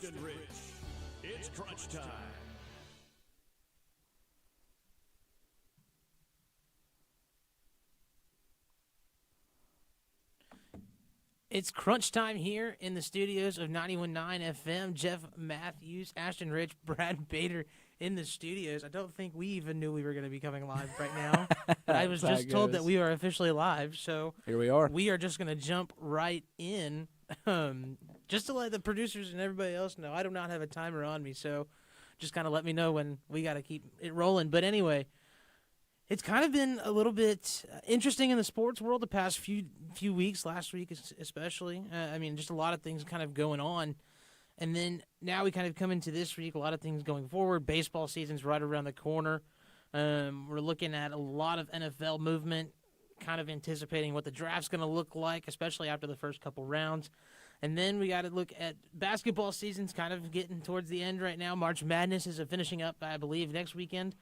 Ashton Rich. It's crunch time. It's crunch time here in the studios of 91.9 FM. Jeff Matthews, Ashton Rich, Brad Bader in the studios. I don't think we even knew we were going to be coming live right now. But I was just told that we are officially live, so here we are. We are just going to jump right in. Just to let the producers and everybody else know, I do not have a timer on me, so just kind of let me know when we got to keep it rolling. But anyway, it's kind of been a little bit interesting in the sports world the past few weeks, last week especially. Just a lot of things kind of going on. And then now we kind of come into this week, a lot of things going forward. Baseball season's right around the corner. We're looking at a lot of NFL movement, kind of anticipating what the draft's going to look like, especially after the first couple rounds. And then we got to look at basketball season's kind of getting towards the end right now. March Madness is finishing up, I believe, next weekend.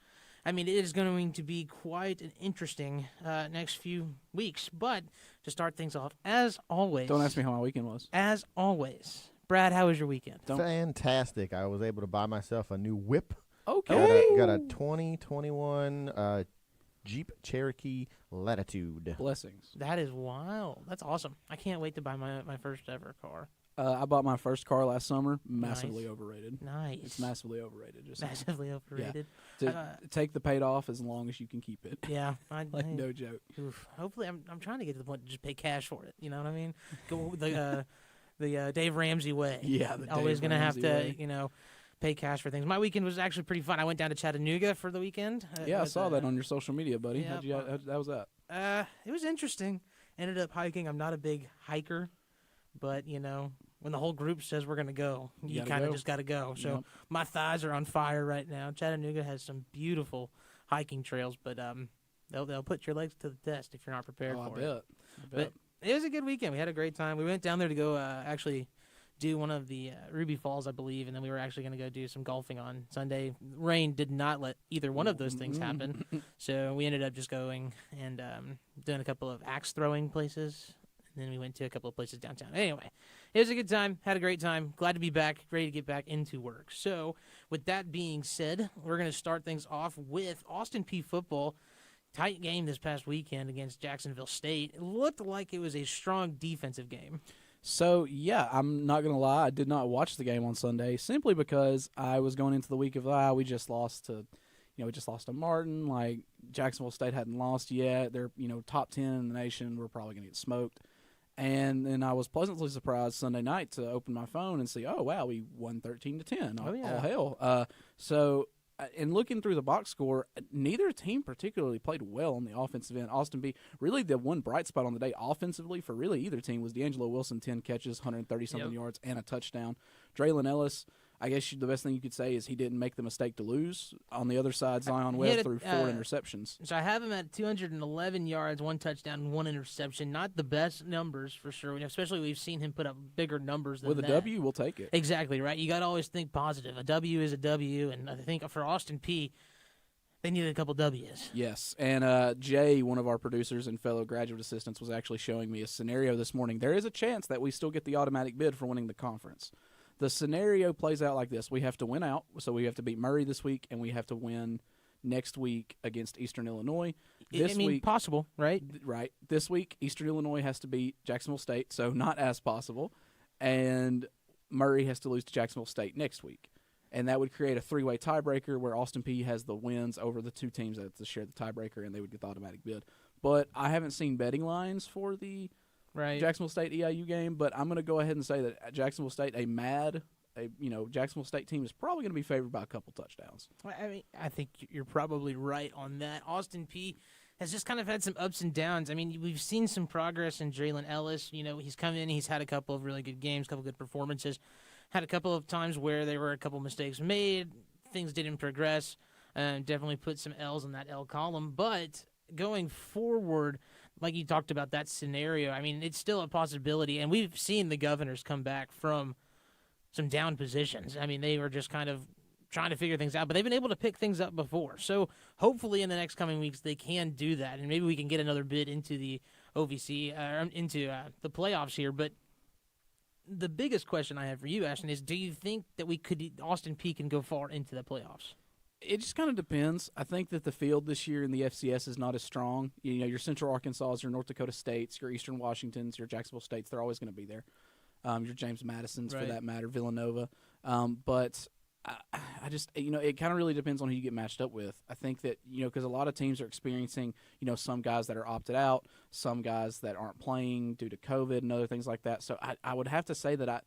I mean, it is going to be quite an interesting next few weeks. But to start things off, as always. Don't ask me how my weekend was. As always. Brad, how was your weekend? Fantastic. I was able to buy myself a new whip. Okay. Got a 2021 Jeep Cherokee Latitude. Blessings. That is wild. That's awesome. I can't wait to buy my first ever car. I bought my first car last summer. Massively overrated. Nice. It's massively overrated. Massively overrated. Yeah. Take the paid off as long as you can keep it. Yeah. No joke. Oof. Hopefully, I'm trying to get to the point to just pay cash for it. You know what I mean? Go the Dave Ramsey way. Yeah. Always going to have to, pay cash for things. My weekend was actually pretty fun. I went down to Chattanooga for the weekend. I saw that on your social media, buddy. Yeah, How was that? It was interesting. Ended up hiking. I'm not a big hiker, but, when the whole group says we're going to go, you kind of just got to go. So my thighs are on fire right now. Chattanooga has some beautiful hiking trails, but they'll put your legs to the test if you're not prepared for it. I bet. But it was a good weekend. We had a great time. We went down there to go actually do one of the Ruby Falls, I believe, and then we were actually going to go do some golfing on Sunday. Rain did not let either one of those things happen, so we ended up just going and doing a couple of axe throwing places, and then we went to a couple of places downtown. Anyway, it was a good time. Had a great time. Glad to be back. Ready to get back into work. So with that being said, we're going to start things off with Austin Peay football. Tight game this past weekend against Jacksonville State. It looked like it was a strong defensive game. So, I'm not going to lie. I did not watch the game on Sunday simply because I was going into the week of, we just lost to, Martin. Like, Jacksonville State hadn't lost yet. They're, top 10 in the nation. We're probably going to get smoked. And then I was pleasantly surprised Sunday night to open my phone and see, oh, wow, we won 13-10. All hell. So, in looking through the box score, neither team particularly played well on the offensive end. Austin Peay, really the one bright spot on the day offensively for really either team was D'Angelo Wilson, 10 catches, 130-something yards, and a touchdown. Draylon Ellis, I guess the best thing you could say is he didn't make the mistake to lose. On the other side, Zion Webb threw 4 interceptions. So I have him at 211 yards, 1 touchdown, 1 interception. Not the best numbers for sure, especially we've seen him put up bigger numbers than that. With a W, we'll take it. Exactly, right? You got to always think positive. A W is a W, and I think for Austin Peay, they needed a couple W's. Yes, and Jay, one of our producers and fellow graduate assistants, was actually showing me a scenario this morning. There is a chance that we still get the automatic bid for winning the conference. The scenario plays out like this. We have to win So we have to beat Murray this week, and we have to win next week against Eastern Illinois. This week, possible, right? Right. This week, Eastern Illinois has to beat Jacksonville State, so not as possible. And Murray has to lose to Jacksonville State next week. And that would create a 3-way tiebreaker where Austin Peay has the wins over the two teams that have to share the tiebreaker, and they would get the automatic bid. But I haven't seen betting lines for the Jacksonville State EIU game, but I'm going to go ahead and say that Jacksonville State, Jacksonville State team is probably going to be favored by a couple touchdowns. I think you're probably right on that. Austin Peay has just kind of had some ups and downs. We've seen some progress in Draylon Ellis. He's come in, he's had a couple of really good games, a couple good performances. Had a couple of times where there were a couple mistakes made, things didn't progress. Definitely put some L's in that L column, but going forward, like you talked about that scenario, it's still a possibility, and we've seen the Governors come back from some down positions. They were just kind of trying to figure things out, but they've been able to pick things up before. So hopefully in the next coming weeks they can do that, and maybe we can get another bid into the OVC, into the playoffs here. But the biggest question I have for you, Ashton, is do you think that Austin Peay can go far into the playoffs? It just kind of depends. I think that the field this year in the FCS is not as strong. Your Central Arkansas, your North Dakota States, your Eastern Washingtons, your Jacksonville States, they're always going to be there. Your James Madisons, for that matter, Villanova. But I just, it kind of really depends on who you get matched up with. I think that, because a lot of teams are experiencing, some guys that are opted out, some guys that aren't playing due to COVID and other things like that. So I would have to say that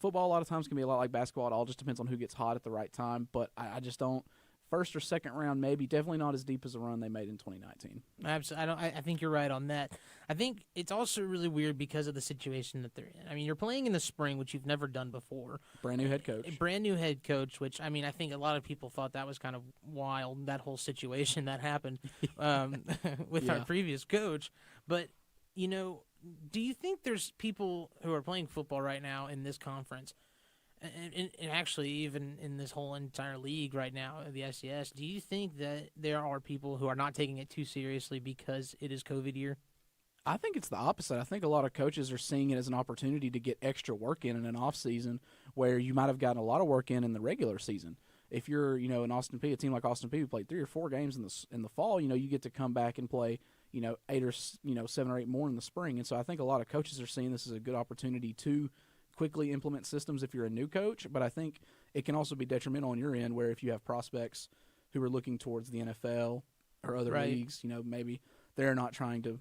football a lot of times can be a lot like basketball. It all just depends on who gets hot at the right time. But I just don't. First or second round, maybe. Definitely not as deep as the run they made in 2019. Absolutely. I think you're right on that. I think it's also really weird because of the situation that they're in. I mean, you're playing in the spring, which you've never done before. Brand new head coach. A brand new head coach, which, I mean, I think a lot of people thought that was kind of wild, that whole situation that happened with our previous coach. But, do you think there's people who are playing football right now in this conference, and actually even in this whole entire league right now, the SES, do you think that there are people who are not taking it too seriously because it is COVID year? I think it's the opposite. I think a lot of coaches are seeing it as an opportunity to get extra work in an off season where you might have gotten a lot of work in the regular season. If you're, an Austin Peay, a team like Austin Peay who played 3 or 4 games in the fall, you get to come back and play, 8 or 7 or 8 more in the spring. And so I think a lot of coaches are seeing this as a good opportunity to quickly implement systems if you're a new coach, but I think it can also be detrimental on your end where if you have prospects who are looking towards the NFL or other leagues, maybe they're not trying to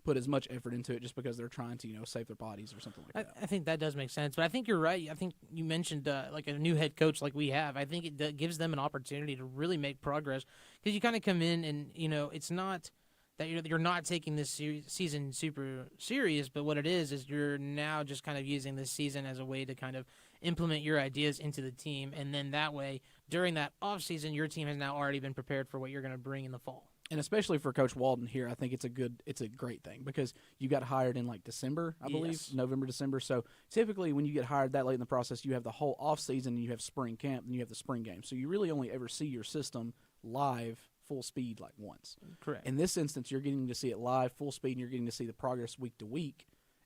put as much effort into it just because they're trying to, save their bodies or something like that. I think that does make sense, but I think you're right. I think you mentioned like a new head coach like we have. I think it gives them an opportunity to really make progress because you kind of come in and, it's not that you're not taking this season super serious, but what it is you're now just kind of using this season as a way to kind of implement your ideas into the team, and then that way, during that off season, your team has now already been prepared for what you're going to bring in the fall. And especially for Coach Walden here, I think it's a great thing because you got hired in like December, I believe, November, December. So typically when you get hired that late in the process, you have the whole off season and you have spring camp and you have the spring game. So you really only ever see your system live full speed like once. Correct. In this instance, you're getting to see it live, full speed, and you're getting to see the progress week to week,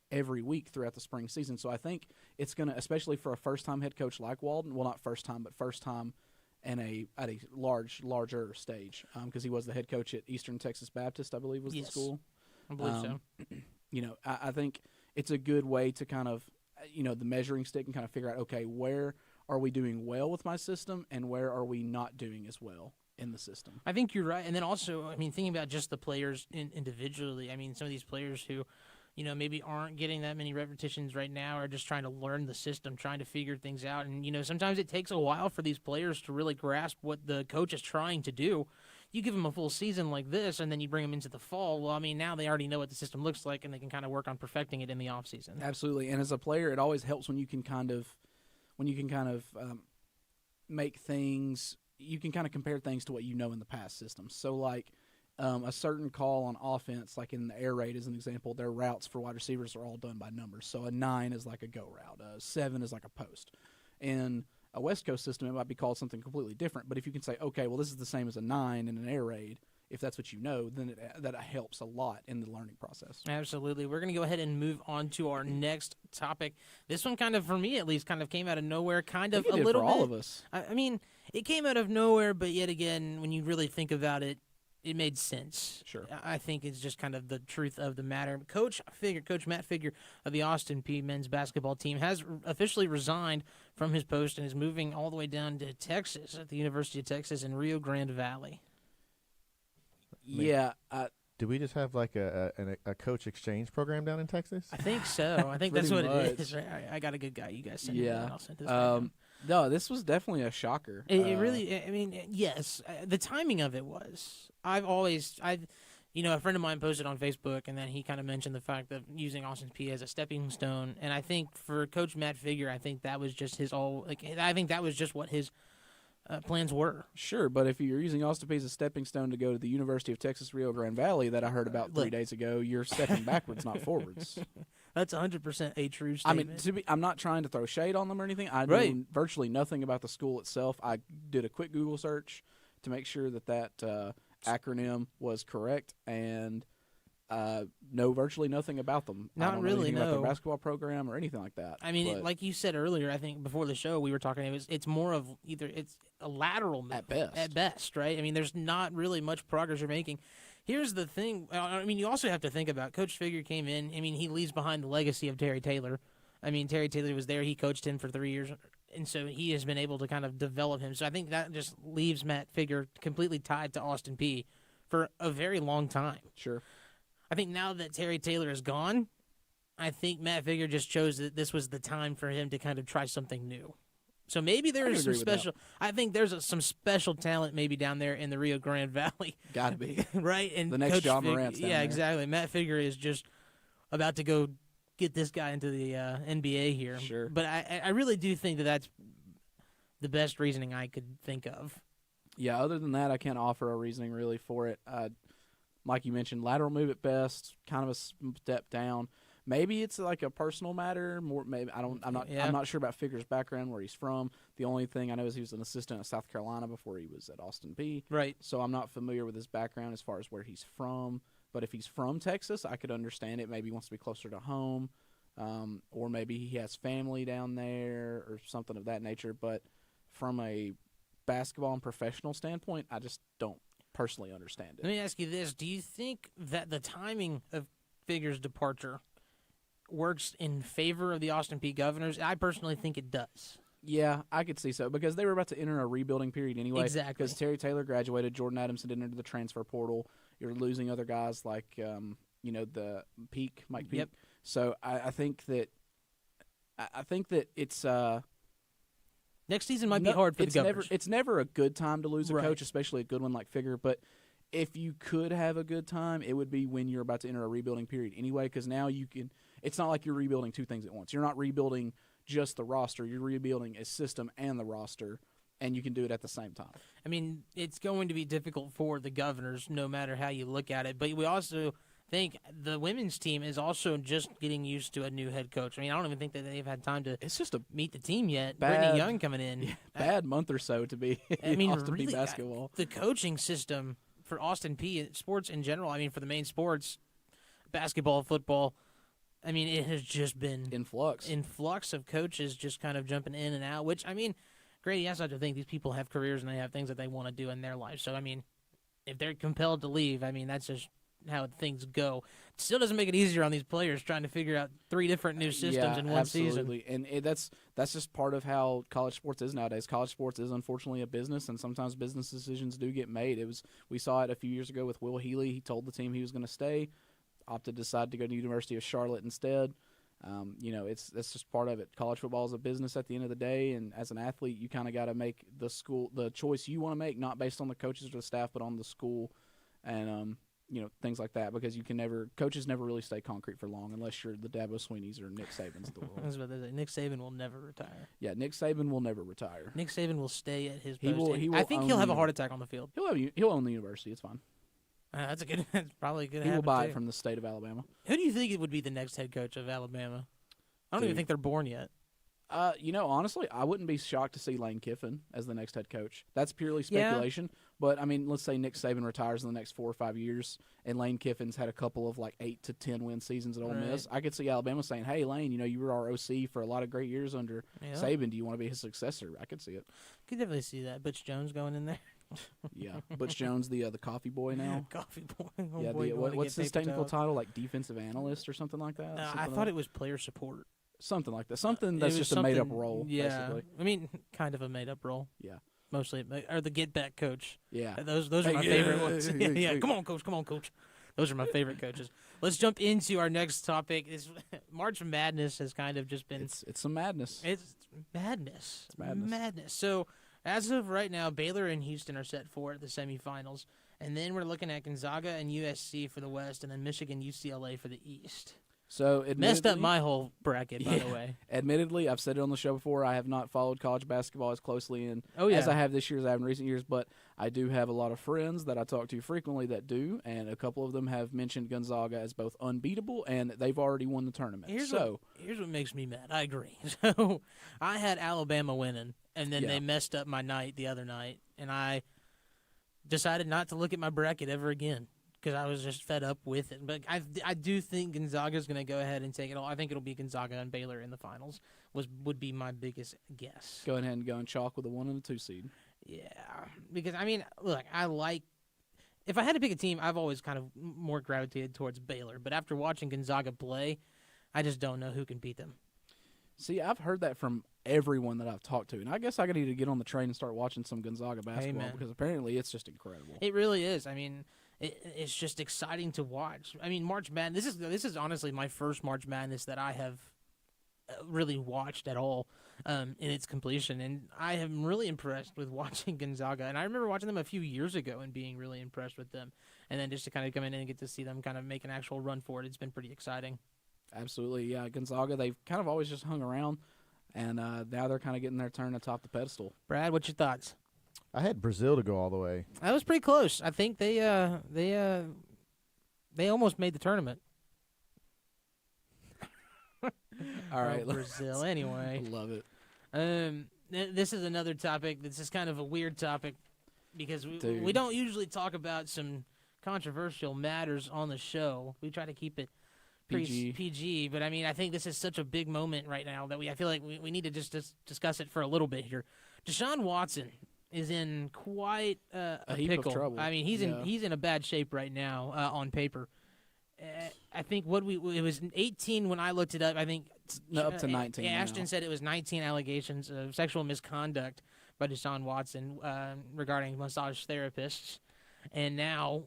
every week throughout the spring season. So I think it's going to, especially for a first-time head coach like Walden, well, not first time, but first time at a larger stage, because he was the head coach at Eastern Texas Baptist, I believe, was the school. I believe so. I think it's a good way to kind of, the measuring stick and kind of figure out, okay, where are we doing well with my system and where are we not doing as well in the system. I think you're right. And then also, I mean, thinking about just the players individually, I mean, some of these players who, maybe aren't getting that many repetitions right now are just trying to learn the system, trying to figure things out. And, sometimes it takes a while for these players to really grasp what the coach is trying to do. You give them a full season like this, and then you bring them into the fall. Well, I mean, now they already know what the system looks like, and they can kind of work on perfecting it in the offseason. Absolutely. And as a player, it always helps when you can kind of make things – you can kind of compare things to what you know in the past systems. So, like a certain call on offense, like in the air raid as an example, their routes for wide receivers are all done by numbers. So a 9 is like a go route. A 7 is like a post. In a West Coast system, it might be called something completely different. But if you can say, okay, well, this is the same as a 9 in an air raid, if that's what you know, then that helps a lot in the learning process. Absolutely. We're going to go ahead and move on to our next topic. This one kind of, for me at least, kind of came out of nowhere, kind of a little bit. For all of us. I mean, it came out of nowhere, but yet again, when you really think about it, it made sense. Sure. I think it's just kind of the truth of the matter. Coach Matt Figure of the Austin Peay men's basketball team has officially resigned from his post and is moving all the way down to Texas at the University of Texas in Rio Grande Valley. Yeah. Do we just have like a coach exchange program down in Texas? I think so. I think that's what it is. I got a good guy. You guys send it. I'll send this guy. No, this was definitely a shocker. It really, I mean, yes, the timing of it was. A friend of mine posted on Facebook, and then he kind of mentioned the fact of using Austin Peay as a stepping stone. And I think for Coach Matt Figure, I think that was just I think that was just what his plans were. Sure, but if you're using Austin Peay as a stepping stone to go to the University of Texas Rio Grande Valley that I heard about 3 days ago, you're stepping backwards, not forwards. That's 100% a true statement. I mean, I'm not trying to throw shade on them or anything. I know virtually nothing about the school itself. I did a quick Google search to make sure that acronym was correct, and know virtually nothing about them. I Not don't really, know anything about no. their basketball program or anything like that. I mean, But like you said earlier, I think before the show we were talking. It's more of either it's a lateral move At best. At best, right? I mean, there's not really much progress you're making. Here's the thing. I mean, you also have to think about Coach Figure came in. I mean, he leaves behind the legacy of Terry Taylor. I mean, Terry Taylor was there. He coached him for 3 years, and so he has been able to kind of develop him. So I think that just leaves Matt Figure completely tied to Austin Peay for a very long time. sure. I think now that Terry Taylor is gone, I think Matt Figure just chose that this was the time for him to kind of try something new. So maybe there is some special. I think there's some special talent maybe down there in the Rio Grande Valley, Got to be. right? And The next Coach John Morant's down yeah, there. exactly. Matt Figure is just about to go get this guy into the NBA here. Sure. But I really do think that that's the best reasoning I could think of. Yeah, other than that, I can't offer a reasoning really for it. Like you mentioned, lateral move at best, kind of a step down. Maybe it's like a personal matter. More, maybe I'm not sure about Figure's background, where he's from. The only thing I know is he was an assistant at South Carolina before he was at Austin Peay. Right. So I'm not familiar with his background as far as where he's from. But if he's from Texas, I could understand it. Maybe he wants to be closer to home, or maybe he has family down there or something of that nature. But from a basketball and professional standpoint, I just don't personally understand it. Let me ask you this. Do you think that the timing of Figure's departure works in favor of the Austin Peay Governors? I personally think it does. Yeah, I could see so, because they were about to enter a rebuilding period anyway. Exactly. Because Terry Taylor graduated, Jordan Adamson didn't enter the transfer portal. You're losing other guys like, the Mike Peak. Yep. So I think that it's Next season might be hard for the Governors. It's never a good time to lose a Right. coach, especially a good one like Figure. But if you could have a good time, it would be when you're about to enter a rebuilding period anyway, because now you can – it's not like you're rebuilding two things at once. You're not rebuilding just the roster. You're rebuilding a system and the roster, and you can do it at the same time. I mean, it's going to be difficult for the Governors no matter how you look at it. But we also think the women's team is also just getting used to a new head coach. I mean, I don't even think that they've had time to It's just a meet the team yet. bad- Brittany Young coming in. bad month or so to be I mean, Austin Peay really, basketball. the coaching system for Austin Peay sports in general, I mean, for the main sports, basketball, football, I mean, it has just been influx of coaches just kind of jumping in and out, which, I mean, Grady, I start to think these people have careers and they have things that they want to do in their life. So, I mean, if they're compelled to leave, I mean, that's just how things go. It still doesn't make it easier on these players trying to figure out 3 different new systems in one season. Absolutely. And that's just part of how college sports is nowadays. College sports is unfortunately a business, and sometimes business decisions do get made. We saw it a few years ago with Will Healy. He told the team he was going to stay, opted to decide to go to the University of Charlotte instead. That's just part of it. College football is a business at the end of the day, and as an athlete, you kind of got to make the choice you want to make, not based on the coaches or the staff, but on the school, and things like that. Because coaches never really stay concrete for long unless you're the Dabo Sweeneys or Nick Sabans of the world. I was about to say, Nick Saban will never retire. Yeah, Nick Saban will never retire. Nick Saban will stay at his post. He will I think he'll own have a the- heart attack on the field. He'll own the university. It's fine. That's probably a good. He will buy too. it from the state of Alabama. Who do you think it would be the next head coach of Alabama? I don't even Dude. think they're born yet. Honestly, I wouldn't be shocked to see Lane Kiffin as the next head coach. That's purely speculation. But, I mean, let's say Nick Saban retires in the next 4 or 5 years, and Lane Kiffin's had a couple of, 8 to 10 win seasons at Ole Miss. I could see Alabama saying, hey, Lane, you were our OC for a lot of great years under Saban. Do you want to be his successor? I could see it. Could definitely see that. Butch Jones going in there. Yeah. Butch Jones, the coffee boy now. Coffee boy. Yeah, what's his technical title? Like defensive analyst or something like that? I thought it was player support. Something like that. Something that's just a made-up role, yeah. basically. I mean, kind of a made-up role. Yeah. Mostly. Or the get-back coach. Yeah. Those are my favorite ones. Yeah. Come on, coach. Those are my favorite coaches. Let's jump into our next topic. March Madness has kind of just been... It's some madness. It's madness. It's madness. So, as of right now, Baylor and Houston are set for the semifinals. And then we're looking at Gonzaga and USC for the West, and then Michigan, UCLA for the East. So messed up my whole bracket, by the way. Admittedly, I've said it on the show before, I have not followed college basketball as closely as I have this year, as I have in recent years, but I do have a lot of friends that I talk to frequently that do, and a couple of them have mentioned Gonzaga as both unbeatable and they've already won the tournament. Here's what makes me mad. I agree. So I had Alabama winning, and then they messed up my night the other night, and I decided not to look at my bracket ever again. because I was just fed up with it. But I do think Gonzaga's going to go ahead and take it all. I think it'll be Gonzaga and Baylor in the finals. Would be my biggest guess. Go ahead and go and chalk with a 1 and a 2 seed. Yeah, because I mean, look, if I had to pick a team, I've always kind of more gravitated towards Baylor. But after watching Gonzaga play, I just don't know who can beat them. See, I've heard that from everyone that I've talked to, and I guess I need to get on the train and start watching some Gonzaga basketball because apparently it's just incredible. It really is. I mean, it's just exciting to watch. I mean, March Madness. This is honestly my first March Madness that I have really watched at all in its completion, and I am really impressed with watching Gonzaga. And I remember watching them a few years ago and being really impressed with them, and then just to kind of come in and get to see them kind of make an actual run for it, it's been pretty exciting. Absolutely, yeah. Gonzaga, they've kind of always just hung around, and now they're kind of getting their turn atop the pedestal. Brad, what's your thoughts? I had Brazil to go all the way. That was pretty close. I think they almost made the tournament. All right, Brazil. Anyway, I love it. This is another topic. This is kind of a weird topic because we don't usually talk about some controversial matters on the show. We try to keep it PG. But I mean, I think this is such a big moment right now that I feel like we need to just discuss it for a little bit here. Deshaun Watson is in quite a heap pickle. of trouble. I mean, he's in a bad shape right now on paper. I think it was 18 when I looked it up. I think up to 19. Ashton said it was 19 allegations of sexual misconduct by Deshaun Watson regarding massage therapists, and now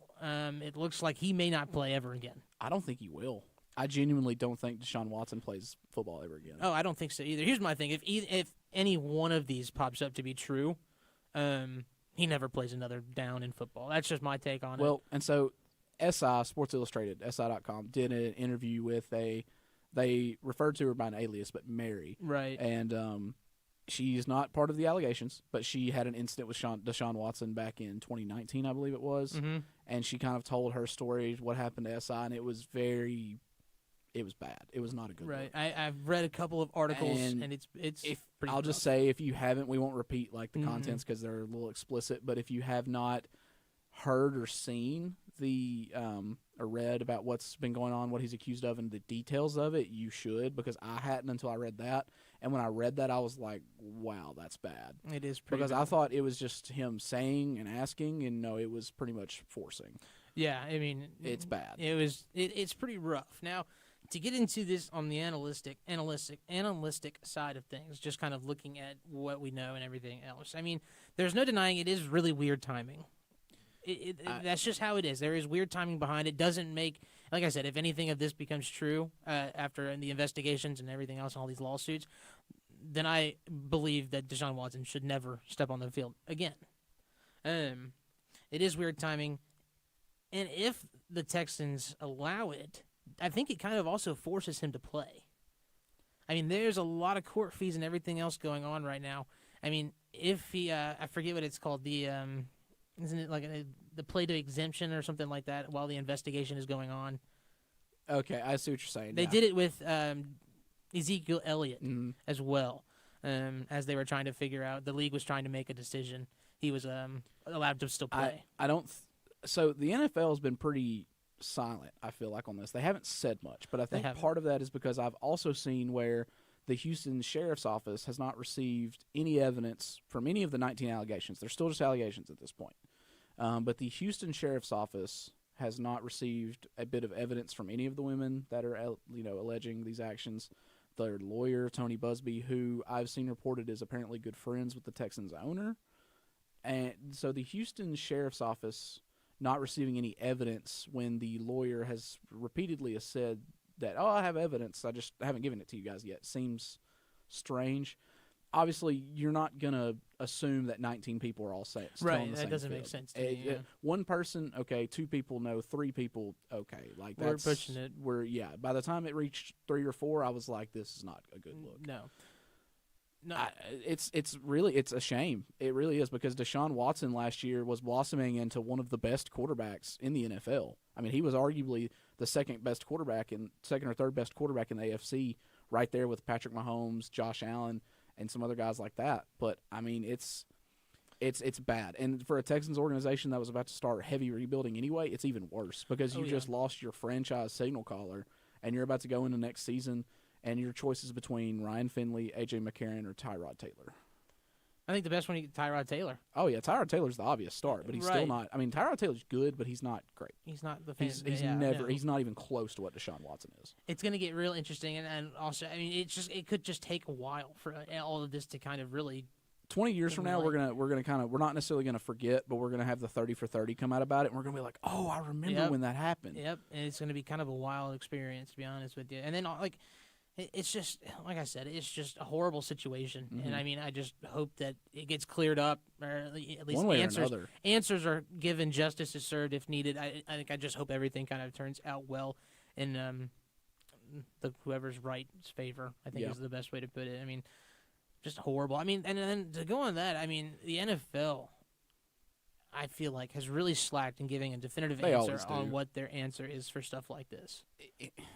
it looks like he may not play ever again. I don't think he will. I genuinely don't think Deshaun Watson plays football ever again. Oh, I don't think so either. Here's my thing: if any one of these pops up to be true, he never plays another down in football. That's just my take on it. Well, and so SI, Sports Illustrated, SI.com, did an interview with they referred to her by an alias, but Mary. Right. And she's not part of the allegations, but she had an incident with Deshaun Watson back in 2019, I believe it was. Mm-hmm. And she kind of told her story, what happened to SI, and it was bad. It was not a good look. I've read a couple of articles, and it's pretty I'll just say, if you haven't, we won't repeat like the contents because they're a little explicit, but if you have not heard or seen the or read about what's been going on, what he's accused of, and the details of it, you should, because I hadn't until I read that. And when I read that, I was like, wow, that's bad. It is pretty because bad. I thought it was just him saying and asking, and no, it was pretty much forcing. Yeah, I mean, it's bad. It's pretty rough. Now, to get into this on the analytic side of things, just kind of looking at what we know and everything else. I mean, there's no denying it is really weird timing. That's just how it is. There is weird timing behind it. Doesn't make, like I said, if anything of this becomes true after the investigations and everything else and all these lawsuits, then I believe that Deshaun Watson should never step on the field again. It is weird timing. And if the Texans allow it, I think it kind of also forces him to play. I mean, there's a lot of court fees and everything else going on right now. I mean, if he, I forget what it's called, the, isn't it like the play to exemption or something like that while the investigation is going on? Okay, I see what you're saying. They did it with Ezekiel Elliott as well, as they were trying to figure out. The league was trying to make a decision. He was allowed to still play. So the NFL has been pretty silent, I feel like, on this. They haven't said much, but I think part of that is because I've also seen where the Houston Sheriff's Office has not received any evidence from any of the 19 allegations. They're still just allegations at this point. But the Houston Sheriff's Office has not received a bit of evidence from any of the women that are, alleging these actions. Their lawyer, Tony Busby, who I've seen reported is apparently good friends with the Texans owner. And so the Houston Sheriff's Office not receiving any evidence when the lawyer has repeatedly said that, I have evidence, I just haven't given it to you guys yet, seems strange. Obviously, you're not going to assume that 19 people are all saying right, that doesn't make sense to me. Yeah. One person, okay, 2 people, no, 3 people, okay. Like we're pushing it. By the time it reached 3 or 4, I was like, this is not a good look. No. It's a shame. It really is, because Deshaun Watson last year was blossoming into one of the best quarterbacks in the NFL. I mean, he was arguably the second or third best quarterback in the AFC, right there with Patrick Mahomes, Josh Allen, and some other guys like that. But I mean, It's bad. And for a Texans organization that was about to start heavy rebuilding anyway, it's even worse because you just lost your franchise signal caller, and you're about to go into next season, and your choices between Ryan Finley, A.J. McCarron, or Tyrod Taylor. I think the best one is Tyrod Taylor. Oh, yeah, Tyrod Taylor's the obvious start, but he's still not. I mean, Tyrod Taylor's good, but he's not great. He's not the He's not even close to what Deshaun Watson is. It's going to get real interesting, and also, I mean, it could just take a while for all of this to kind of really 20 years from now, we're not necessarily gonna forget, but we're gonna have the 30 for 30 come out about it, and we're gonna be like, oh, I remember when that happened. Yep, and it's gonna be kind of a wild experience, to be honest with you. And then it's just like I said, it's just a horrible situation. And I mean, I just hope that it gets cleared up, or at least one way or another. Answers are given, justice is served if needed. I just hope everything kind of turns out well in whoever's right's favor. I think is the best way to put it. I mean. Just horrible. I mean, and then to go on that, I mean, the NFL, I feel like, has really slacked in giving a definitive answer on what their answer is for stuff like this.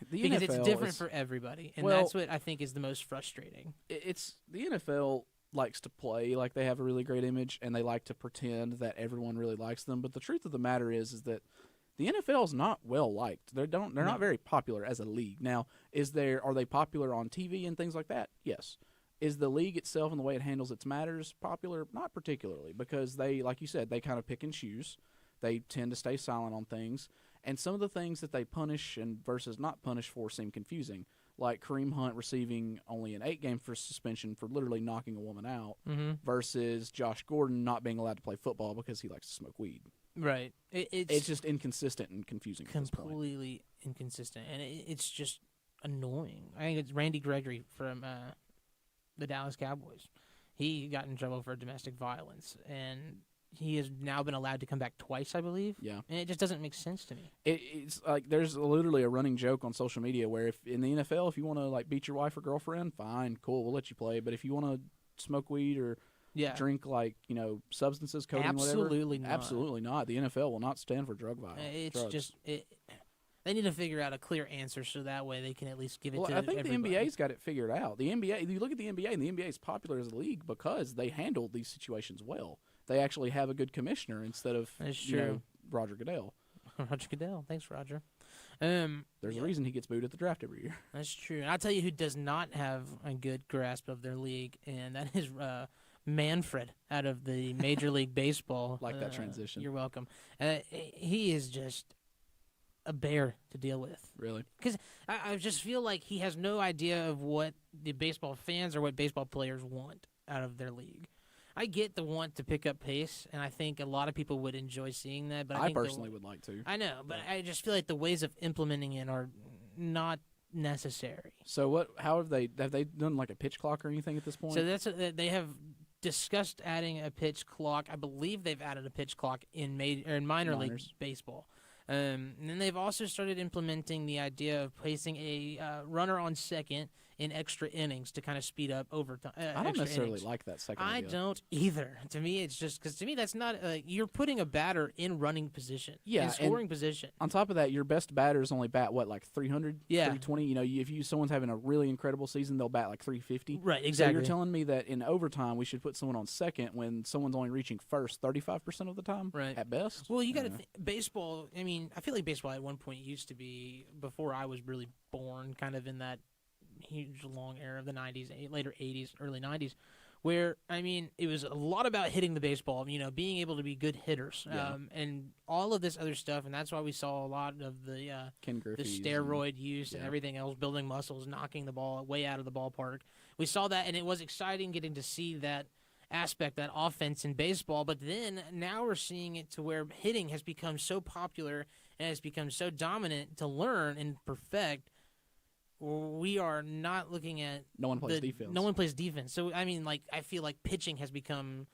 Because it's different for everybody, and that's what I think is the most frustrating. It's the NFL likes to play like they have a really great image, and they like to pretend that everyone really likes them. But the truth of the matter is that the NFL is not well liked. They're not very popular as a league. Now, are they popular on TV and things like that? Yes. Is the league itself and the way it handles its matters popular? Not particularly, because they, like you said, they kind of pick and choose. They tend to stay silent on things. And some of the things that they punish and versus not punish for seem confusing, like Kareem Hunt receiving only an 8-game suspension for literally knocking a woman out versus Josh Gordon not being allowed to play football because he likes to smoke weed. Right. It's just inconsistent and confusing at this point. Completely inconsistent. And it's just annoying. I think it's Randy Gregory from the Dallas Cowboys. He got in trouble for domestic violence, and he has now been allowed to come back twice, I believe. Yeah. And it just doesn't make sense to me. It's like there's literally a running joke on social media where if in the NFL, if you want to like beat your wife or girlfriend, fine, cool, we'll let you play. But if you want to smoke weed or drink substances, codeine, absolutely whatever, not. Absolutely not. The NFL will not stand for drug violence. It's just they need to figure out a clear answer so that way they can at least give it to everybody. I think the NBA's got it figured out. The NBA, you look at the NBA, and the NBA is popular as a league because they handle these situations well. They actually have a good commissioner instead of Roger Goodell. Roger Goodell. Thanks, Roger. There's a reason he gets booed at the draft every year. That's true. And I'll tell you who does not have a good grasp of their league, and that is Manfred out of the Major League Baseball. Like that transition. You're welcome. He is just a bear to deal with. Really? Because I just feel like he has no idea of what the baseball fans or what baseball players want out of their league. I get the want to pick up pace, and I think a lot of people would enjoy seeing that. But I personally would like to. I know, but I just feel like the ways of implementing it are not necessary. So how have they done like a pitch clock or anything at this point? So they have discussed adding a pitch clock. I believe they've added a pitch clock in minor league baseball. And then they've also started implementing the idea of placing a runner on second in extra innings to kind of speed up overtime. I don't necessarily like that second idea. I don't either. To me, it's just because to me that's not you're putting a batter in running position, in scoring position. On top of that, your best batters only bat like 300, 320. You know, if someone's having a really incredible season, they'll bat like 350. Right, exactly. So you're telling me that in overtime we should put someone on second when someone's only reaching first 35% of the time, right, at best. Well, you got to baseball. I mean, I feel like baseball at one point used to be, before I was really born, kind of in that huge long era of the 90s, later 80s, early 90s, where, I mean, it was a lot about hitting the baseball, being able to be good hitters, and all of this other stuff, and that's why we saw a lot of the steroid use and everything else, building muscles, knocking the ball way out of the ballpark. We saw that, and it was exciting getting to see that aspect, that offense in baseball, but then now we're seeing it to where hitting has become so popular and has become so dominant to learn and perfect. We are not looking at no one plays defense. No one plays defense. So I mean, I feel like pitching has become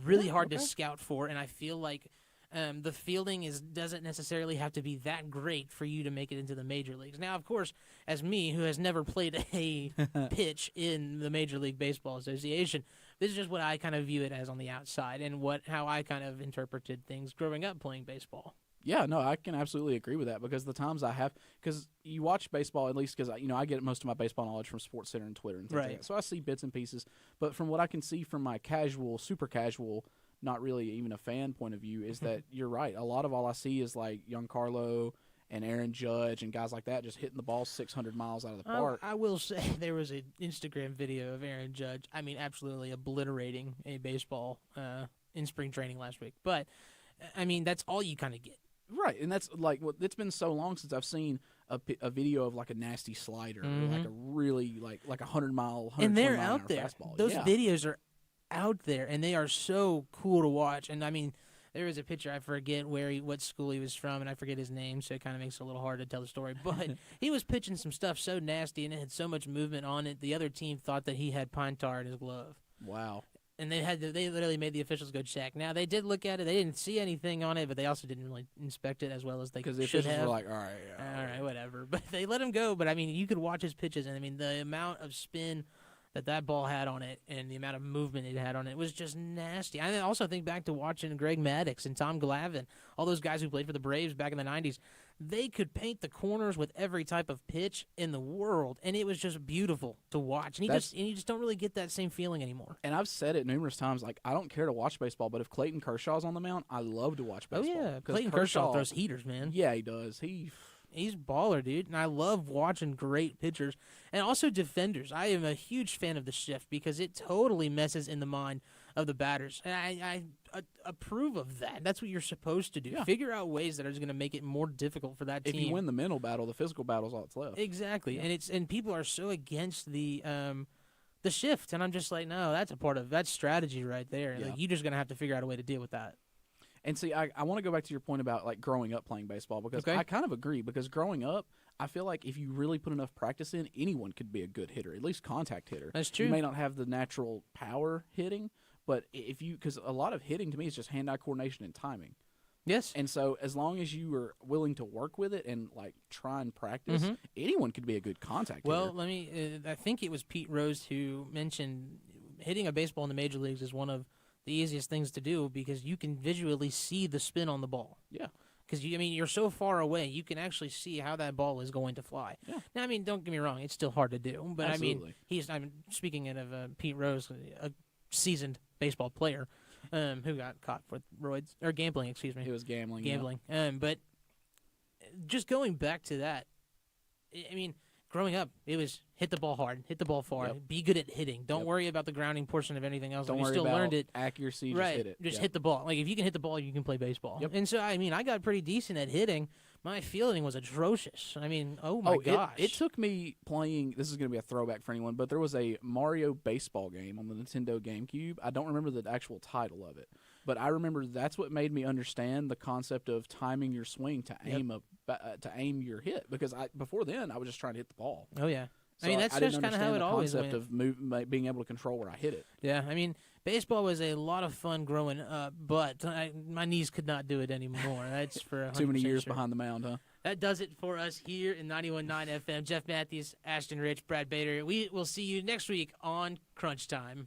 really hard to scout for, and I feel like the fielding doesn't necessarily have to be that great for you to make it into the major leagues. Now, of course, as me, who has never played a pitch in the Major League Baseball Association, this is just what I kind of view it as on the outside, and how I kind of interpreted things growing up playing baseball. Yeah, no, I can absolutely agree with that because the times I have, because you watch baseball, at least because, I get most of my baseball knowledge from SportsCenter and Twitter and things like that. So I see bits and pieces. But from what I can see from my super casual not really even a fan point of view, is that you're right. A lot of all I see is like Giancarlo and Aaron Judge and guys like that just hitting the ball 600 miles out of the park. I will say there was an Instagram video of Aaron Judge, absolutely obliterating a baseball in spring training last week. But, that's all you kind of get. Right, and that's like it's been so long since I've seen a video of like a nasty slider or like a really like 100-mile, 120 and they're mile out there. fastball. Those videos are out there, and they are so cool to watch. And there was a picture, I forget what school he was from, and I forget his name, so it kind of makes it a little hard to tell the story. But he was pitching some stuff so nasty, and it had so much movement on it. The other team thought that he had pine tar in his glove. Wow. And they literally made the officials go check. Now, they did look at it. They didn't see anything on it, but they also didn't really inspect it as well as they should have. Because the officials were like, all right, yeah. All right, whatever. But they let him go. But, you could watch his pitches, and, the amount of spin that ball had on it and the amount of movement it had on it was just nasty. I also think back to watching Greg Maddux and Tom Glavine, all those guys who played for the Braves back in the 90s. They could paint the corners with every type of pitch in the world, and it was just beautiful to watch. And you just don't really get that same feeling anymore. And I've said it numerous times, like, I don't care to watch baseball, but if Clayton Kershaw's on the mound, I love to watch baseball. Oh, yeah. Clayton Kershaw throws heaters, man. Yeah, he does. He's baller, dude, and I love watching great pitchers and also defenders. I am a huge fan of the shift because it totally messes in the mind of the batters, and I approve of that. That's what you're supposed to do. Yeah. Figure out ways that are going to make it more difficult for that team. If you win the mental battle, the physical battle's all that's left. Exactly, yeah. And people are so against the shift, and I'm just like, no, that's strategy right there. Yeah. Like, you're just going to have to figure out a way to deal with that. And see, I want to go back to your point about like growing up playing baseball because I kind of agree. Because growing up, I feel like if you really put enough practice in, anyone could be a good hitter, at least contact hitter. That's true. You may not have the natural power hitting, but because a lot of hitting to me is just hand-eye coordination and timing. Yes. And so as long as you are willing to work with it and like try and practice, anyone could be a good contact hitter. Well, I think it was Pete Rose who mentioned hitting a baseball in the major leagues is one of the easiest things to do because you can visually see the spin on the ball. Yeah. Because you're so far away, you can actually see how that ball is going to fly. Yeah. Now, don't get me wrong, it's still hard to do, but Absolutely. I'm speaking of Pete Rose, a seasoned baseball player, who got caught with roids or gambling. Excuse me. It was gambling. Gambling. Yeah. But just going back to that, growing up, it was hit the ball hard, hit the ball far, be good at hitting. Don't worry about the grounding portion of anything else. Don't you worry still about learned it. accuracy, right. just hit it. Just hit the ball. Like, if you can hit the ball, you can play baseball. Yep. And so, I got pretty decent at hitting. My fielding was atrocious. Oh my gosh. It took me playing, this is going to be a throwback for anyone, but there was a Mario baseball game on the Nintendo GameCube. I don't remember the actual title of it, but I remember that's what made me understand the concept of timing your swing to aim your hit, because before then I was just trying to hit the ball. Oh, yeah. So that's just kind of how it always went. The concept of being able to control where I hit it. Yeah, baseball was a lot of fun growing up, but my knees could not do it anymore. That's for 100% Too many years sure. behind the mound, huh? That does it for us here in 91.9 FM. Jeff Matthews, Ashton Rich, Brad Bader. We will see you next week on Crunch Time.